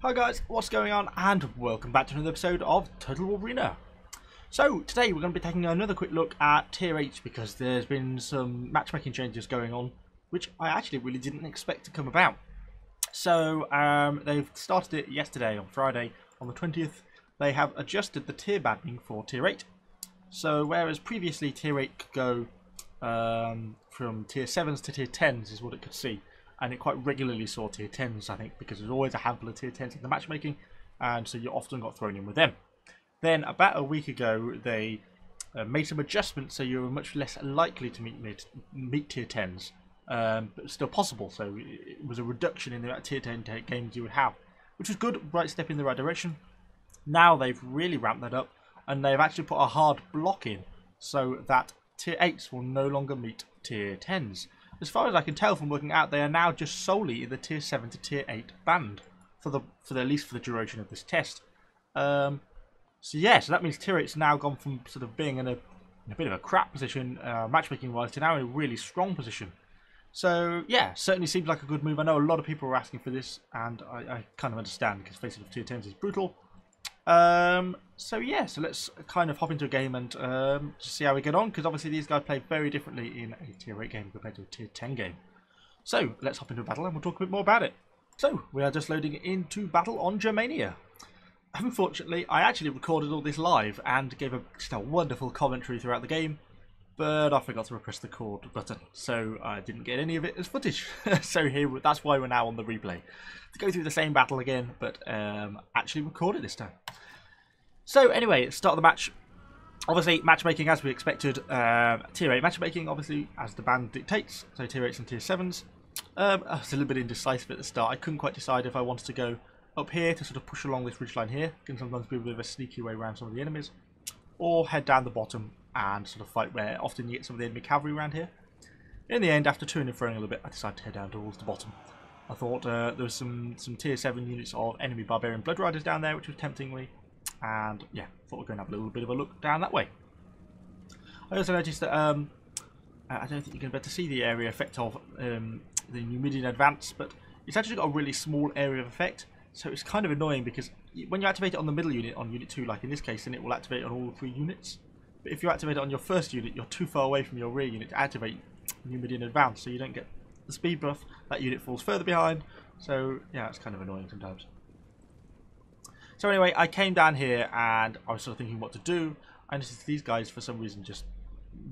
Hi guys, what's going on, and welcome back to another episode of Total War Arena. So today we're going to be taking another quick look at Tier 8 because there's been some matchmaking changes going on which I actually really didn't expect to come about. So they've started it yesterday on Friday on the 20th. They have adjusted the tier banding for Tier 8. So whereas previously Tier 8 could go from Tier 7s to Tier 10s is what it could see. And it quite regularly saw Tier 10s, I think, because there's always a handful of Tier 10s in the matchmaking, and so you often got thrown in with them. Then, about a week ago, they made some adjustments so you were much less likely to meet Tier 10s, but still possible, so it was a reduction in the Tier 10 games you would have, which was good, right step in the right direction. Now they've really ramped that up, and they've actually put a hard block in, so that Tier 8s will no longer meet Tier 10s. As far as I can tell from working out, they are now just solely in the Tier 7 to Tier 8 band, at least for the duration of this test. So that means Tier 8's now gone from sort of being in a bit of a crap position, matchmaking-wise, to now in a really strong position. So yeah, certainly seems like a good move. I know a lot of people are asking for this, and I kind of understand, because facing with Tier 10s is brutal. So let's kind of hop into a game and just see how we get on, because obviously these guys play very differently in a Tier 8 game compared to a Tier 10 game. So let's hop into a battle and we'll talk a bit more about it. So we are just loading into battle on Germania. Unfortunately, I actually recorded all this live and gave just a wonderful commentary throughout the game, but I forgot to press the record button, so I didn't get any of it as footage. So that's why we're now on the replay, to go through the same battle again, but actually record it this time. So anyway, start of the match. Obviously, matchmaking as we expected. Tier 8 matchmaking, obviously, as the band dictates. So Tier 8s and Tier 7s. I was a little bit indecisive at the start. I couldn't quite decide if I wanted to go up here to sort of push along this ridgeline here. Can sometimes be a bit of a sneaky way around some of the enemies. Or head down the bottom and sort of fight where often you get some of the enemy cavalry around here. In the end, after toing and froing a little bit, I decided to head down towards the bottom. I thought there was some Tier 7 units of enemy barbarian blood riders down there, which was tempting me. And yeah, thought we'd go and have a little bit of a look down that way. I also noticed that I don't think you're going to be able to see the area effect of the Numidian advance, but it's actually got a really small area of effect, so it's kind of annoying because when you activate it on the middle unit, on unit 2, like in this case, then it will activate on all 3 units. But if you activate it on your first unit, you're too far away from your rear unit to activate Numidian advance, so you don't get the speed buff. That unit falls further behind, so yeah, it's kind of annoying sometimes. So anyway, I came down here and I was sort of thinking what to do. I noticed these guys, for some reason, just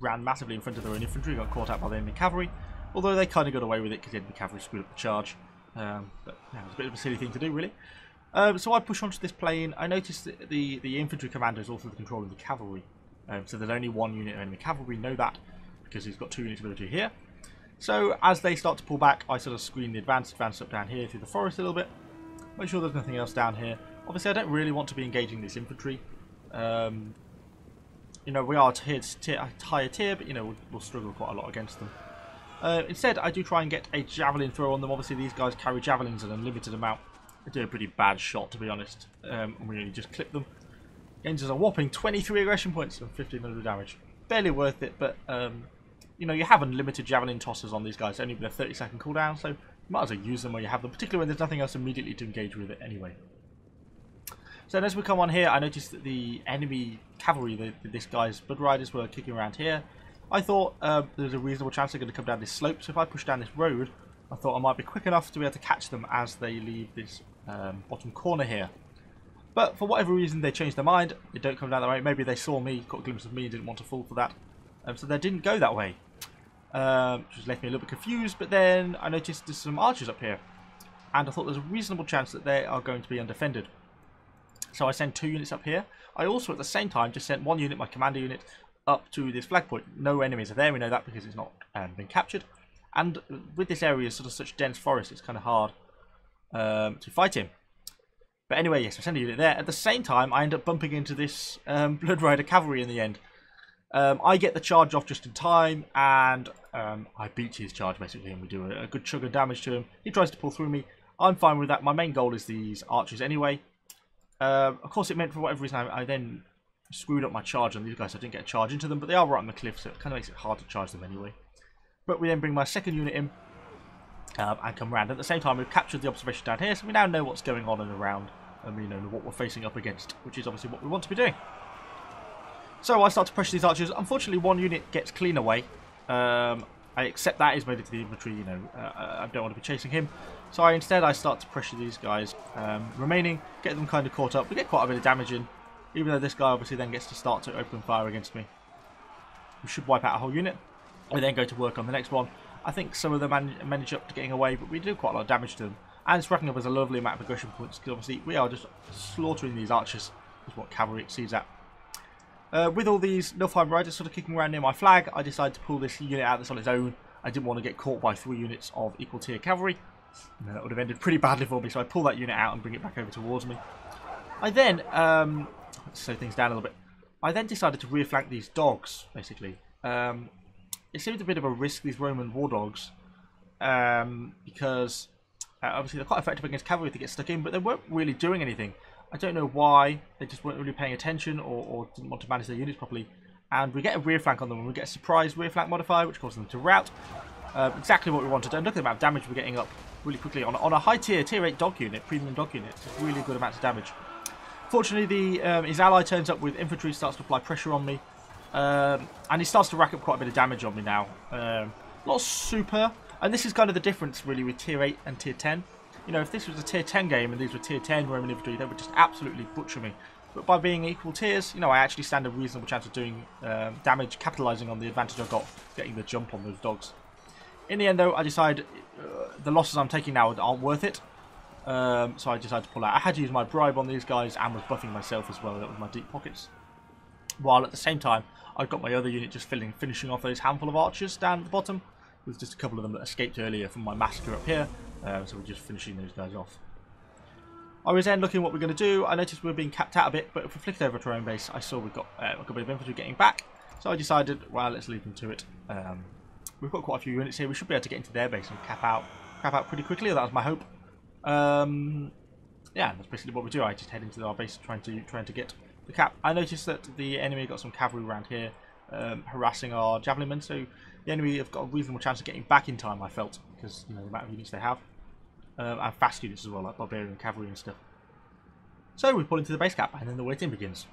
ran massively in front of their own infantry, got caught out by the enemy cavalry. Although they kind of got away with it because the enemy cavalry screwed up the charge. But yeah, it was a bit of a silly thing to do, really. So I push onto this plane. I noticed that the infantry commander is also controlling the cavalry. So there's only 1 unit of enemy cavalry. Know that because he's got 2 units of military here. So as they start to pull back, I sort of screen the advance up down here through the forest a little bit. Make sure there's nothing else down here. Obviously, I don't really want to be engaging this infantry. You know, we are higher tier, but you know, we'll struggle quite a lot against them. Instead, I do try and get a javelin throw on them. Obviously, these guys carry javelins an unlimited amount. They do a pretty bad shot, to be honest. And we only just clip them. Gains us a whopping 23 aggression points and 1500 damage. Barely worth it, but you know, you have unlimited javelin tossers on these guys. Only been a 30-second cooldown, so you might as well use them where you have them, particularly when there's nothing else immediately to engage with it anyway. So as we come on here, I noticed that the enemy cavalry, this guy's blood riders, were kicking around here. I thought there's a reasonable chance they're going to come down this slope, so if I push down this road, I thought I might be quick enough to be able to catch them as they leave this bottom corner here. But for whatever reason, they changed their mind. They don't come down that way. Maybe they saw me, caught a glimpse of me, and didn't want to fall for that. So they didn't go that way, which has left me a little bit confused. But then I noticed there's some archers up here, and I thought there's a reasonable chance that they are going to be undefended. So I sent 2 units up here. I also, at the same time, just sent 1 unit, my commander unit, up to this flag point. No enemies are there. We know that because it's not been captured. And with this area, sort of such dense forest, it's kind of hard to fight him. But anyway, yes, I sent a unit there. At the same time, I end up bumping into this Blood Rider cavalry in the end. I get the charge off just in time, and I beat his charge, basically, and we do a good chunk of damage to him. He tries to pull through me. I'm fine with that. My main goal is these archers anyway. Of course, it meant for whatever reason I then screwed up my charge on these guys, so I didn't get a charge into them, but they are right on the cliff, so it kind of makes it hard to charge them anyway. But we then bring my second unit in, and come round. At the same time, we've captured the observation down here, so we now know what's going on and around, and we know what we're facing up against, which is obviously what we want to be doing. So I start to pressure these archers. Unfortunately, one unit gets clean away. I accept that he's made it to the infantry. You know, I don't want to be chasing him. So instead I start to pressure these guys, remaining, get them kind of caught up. We get quite a bit of damage in, even though this guy obviously then gets to start to open fire against me. We should wipe out a whole unit. We then go to work on the next one. I think some of them manage up to getting away, but we do quite a lot of damage to them. And it's racking up as a lovely amount of aggression points, because obviously we are just slaughtering these archers, is what cavalry exceeds at. With all these Nilfheim riders sort of kicking around near my flag, I decided to pull this unit out that's on its own. I didn't want to get caught by 3 units of equal tier cavalry. That would have ended pretty badly for me, so I pull that unit out and bring it back over towards me. I then, let's slow things down a little bit. I then decided to rear flank these dogs, basically. It seemed a bit of a risk, these Roman war dogs, because obviously they're quite effective against cavalry if they get stuck in, but they weren't really doing anything. I don't know why, they just weren't really paying attention or didn't want to manage their units properly. And we get a rear flank on them, and we get a surprise rear flank modifier, which causes them to rout. Exactly what we wanted. And look at the amount of damage we're getting up really quickly on a high tier 8 dog unit, premium dog unit. It's really good amounts of damage. Fortunately, his ally turns up with infantry, starts to apply pressure on me. And he starts to rack up quite a bit of damage on me now. Not super. And this is kind of the difference, really, with tier 8 and tier 10. You know, if this was a tier 10 game and these were tier 10 Roman infantry, they would just absolutely butcher me. But by being equal tiers, you know, I actually stand a reasonable chance of doing damage, capitalising on the advantage I've got, getting the jump on those dogs. In the end, though, I decide the losses I'm taking now aren't worth it. So I decided to pull out. I had to use my bribe on these guys and was buffing myself as well with my deep pockets. While at the same time, I've got my other unit just finishing off those handful of archers down at the bottom. With just a couple of them that escaped earlier from my massacre up here. So we're just finishing those guys off. I was then looking at what we're going to do. I noticed we were being capped out a bit, but if we flicked over to our own base, I saw we've got a good bit of infantry getting back. So I decided, well, let's leave them to it. We've got quite a few units here. We should be able to get into their base and crap out pretty quickly. That was my hope. Yeah, that's basically what we do. I just head into our base trying to get the cap. I noticed that the enemy got some cavalry around here harassing our javelin men, so the enemy have got a reasonable chance of getting back in time, I felt, because you know the amount of units they have. And fast units as well, like barbarian cavalry and stuff. So we pull into the base cap, and then the waiting begins.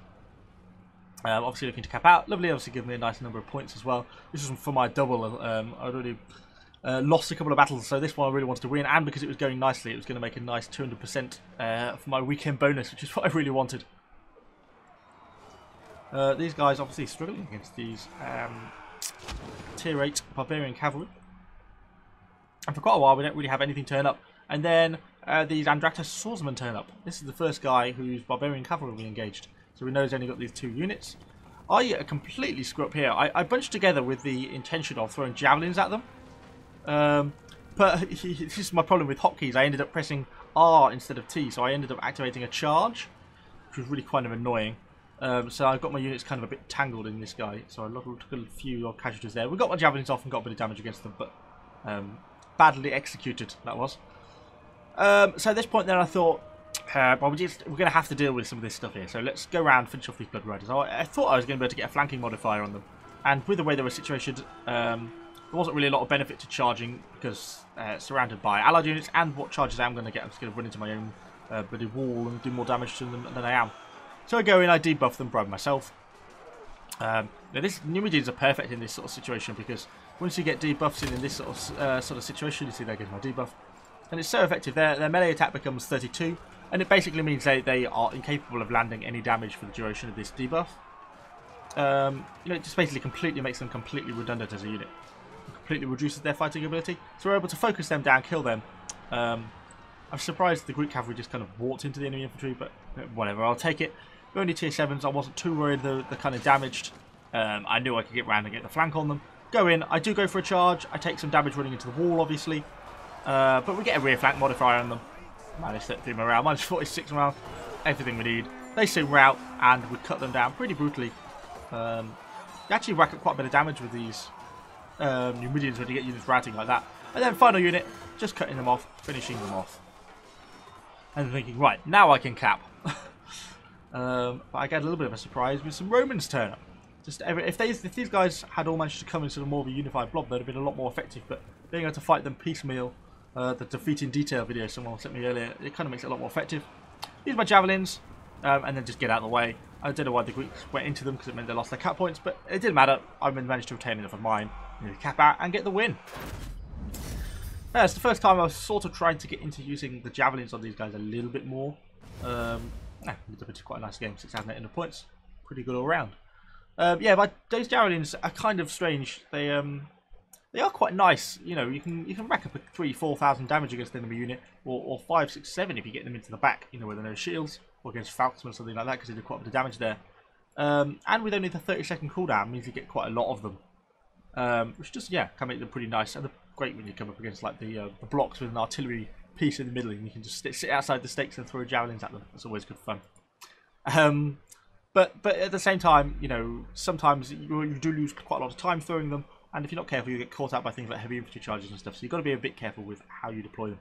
Obviously looking to cap out. Lovely, obviously giving me a nice number of points as well. This was for my double. I'd already lost a couple of battles, so this one I really wanted to win, and because it was going nicely, it was going to make a nice 200% for my weekend bonus, which is what I really wanted. These guys obviously struggling against these tier 8 barbarian cavalry. And for quite a while we don't really have anything turn up. And then these Andractus swordsmen turn up. This is the first guy whose barbarian cavalry we engaged. So we know he's only got these 2 units. I completely screw up here. I bunched together with the intention of throwing javelins at them. But this is my problem with hotkeys. I ended up pressing R instead of T. So I ended up activating a charge, which was really kind of annoying. So I've got my units kind of a bit tangled in this guy. So I took a few casualties there. We got my javelins off and got a bit of damage against them. But badly executed, that was. So at this point then I thought, well, we're going to have to deal with some of this stuff here. So let's go around and finish off these Blood Riders. I thought I was going to be able to get a flanking modifier on them. And with the way they were situated, there wasn't really a lot of benefit to charging because surrounded by allied units. And what charges I'm going to get, I'm just going to run into my own bloody wall and do more damage to them than I am. So I go in, I debuff them, bribe myself. Now this Numidians are perfect in this sort of situation because once you get debuffs in this sort of situation, you see there goes my debuff. And it's so effective, their melee attack becomes 32, and it basically means they are incapable of landing any damage for the duration of this debuff. You know, it just basically completely makes them completely redundant as a unit. It completely reduces their fighting ability, so we're able to focus them down, kill them. I'm surprised the Greek cavalry just kind of walked into the enemy infantry, but whatever, I'll take it. We're only tier 7s, I wasn't too worried they're kind of damaged. I knew I could get round and get the flank on them. Go in, I do go for a charge, I take some damage running into the wall obviously. But we get a rear flank modifier on them. Minus 33 morale, minus 46 morale, everything we need. They soon rout and we cut them down pretty brutally. You actually rack up quite a bit of damage with these Numidians when you get units routing like that. And then final unit, just cutting them off, finishing them off. And thinking, right, now I can cap. But I get a little bit of a surprise with some Romans turn up. If these guys had all managed to come into more of a unified blob, they'd have been a lot more effective. But being able to fight them piecemeal the defeat in detail video someone sent me earlier. It kind of makes it a lot more effective. Use my javelins, and then just get out of the way. I don't know why the Greeks went into them because it meant they lost their cap points, but it didn't matter. I managed to retain enough of mine, cap out, and get the win. Yeah, it's the first time I was sort of trying to get into using the javelins on these guys a little bit more. It's quite a nice game, 6,800 points. Pretty good all round. Yeah, but those javelins are kind of strange. They are quite nice. You know, you can rack up a 3,000-4,000 damage against an enemy unit, or 5, 6, 7 if you get them into the back. You know, where there are no shields, or against falcons or something like that, because they do quite a bit of damage there. And with only the 30-second cooldown, means you get quite a lot of them, which just can make them pretty nice. And they're great when you come up against like the blocks with an artillery piece in the middle, and you can just sit outside the stakes and throw javelins at them. That's always good fun. But at the same time, you know, sometimes you do lose quite a lot of time throwing them, and if you're not careful, you get caught out by things like heavy infantry charges and stuff. So you've got to be a bit careful with how you deploy them.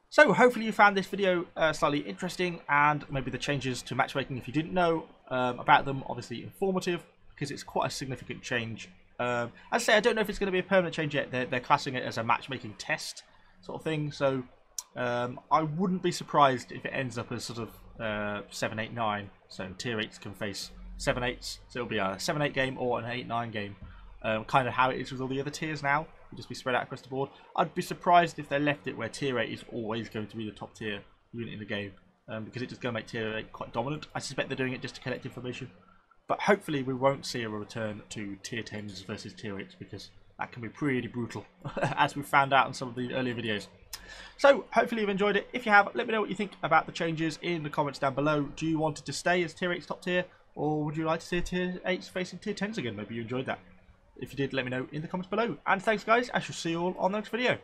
So hopefully you found this video slightly interesting, and maybe the changes to matchmaking, if you didn't know about them, obviously informative, because it's quite a significant change. As I say, I don't know if it's going to be a permanent change yet. They're classing it as a matchmaking test sort of thing, so I wouldn't be surprised if it ends up as sort of 7, 8, 9. So tier 8s can face 7, 8s, so it'll be a 7, 8 game or an 8, 9 game. Kind of how it is with all the other tiers now. It'll just be spread out across the board. I'd be surprised if they left it where tier 8 is always going to be the top tier unit in the game, because it's just going to make tier 8 quite dominant. I suspect they're doing it just to collect information. But hopefully we won't see a return to tier 10s versus tier 8s, because that can be pretty brutal, as we found out in some of the earlier videos. So hopefully you've enjoyed it. If you have, let me know what you think about the changes in the comments down below. Do you want it to stay as tier 8's top tier, or would you like to see tier 8s facing tier 10s again? Maybe you enjoyed that. If you did, let me know in the comments below. And thanks guys, I shall see you all on the next video.